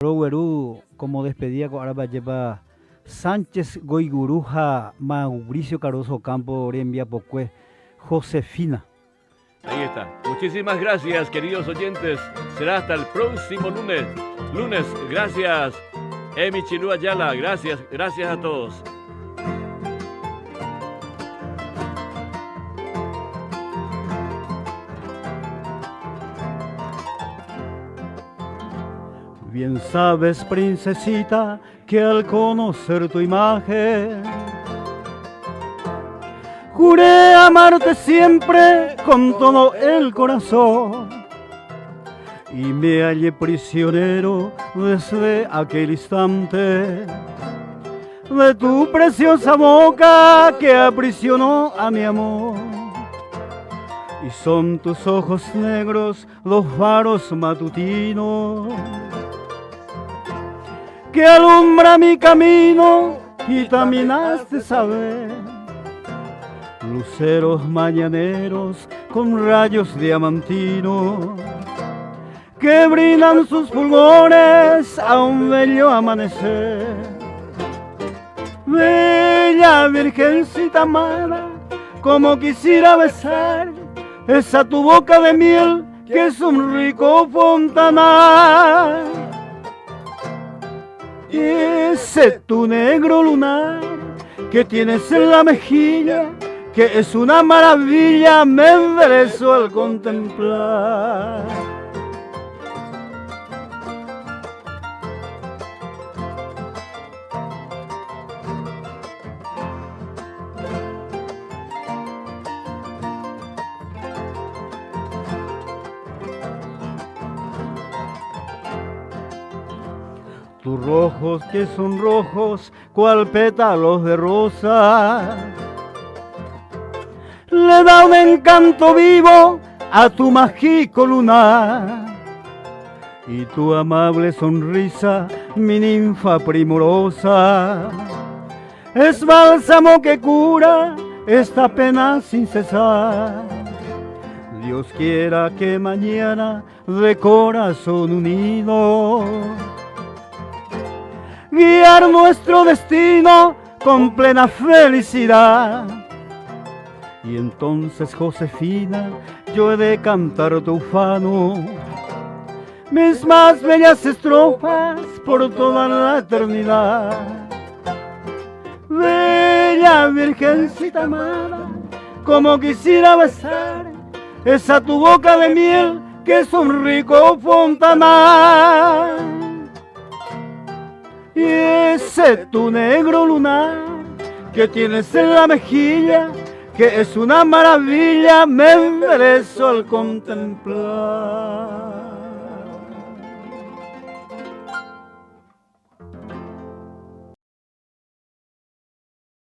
Roguerú, como despedida con Araba lleva Sánchez Goiguruja, Mauricio Caroso Campo, Orembia Pocue, Josefina. Ahí está. Muchísimas gracias, queridos oyentes. Será hasta el próximo lunes. Gracias, Emi Chilú Ayala. Gracias a todos. Bien sabes, princesita, que al conocer tu imagen juré amarte siempre con todo el corazón y me hallé prisionero desde aquel instante de tu preciosa boca que aprisionó a mi amor. Y son tus ojos negros los faros matutinos que alumbra mi camino y también has de saber, luceros mañaneros con rayos diamantinos que brindan sus fulgores a un bello amanecer. Bella virgencita amada, como quisiera besar esa tu boca de miel que es un rico fontanar. Y ese tu negro lunar que tienes en la mejilla, que es una maravilla, me enderezo al contemplar. Tus rojos que son rojos, cual pétalos de rosa, le da un encanto vivo a tu mágico lunar. Y tu amable sonrisa, mi ninfa primorosa, es bálsamo que cura esta pena sin cesar. Dios quiera que mañana de corazón unido guiar nuestro destino con plena felicidad. Y entonces, Josefina, yo he de cantar tu ufano, mis más bellas estrofas por toda la eternidad. Bella virgencita amada, como quisiera besar esa tu boca de miel que es un rico fontanar. Y ese tu negro lunar que tienes en la mejilla, que es una maravilla, me enderezo al contemplar.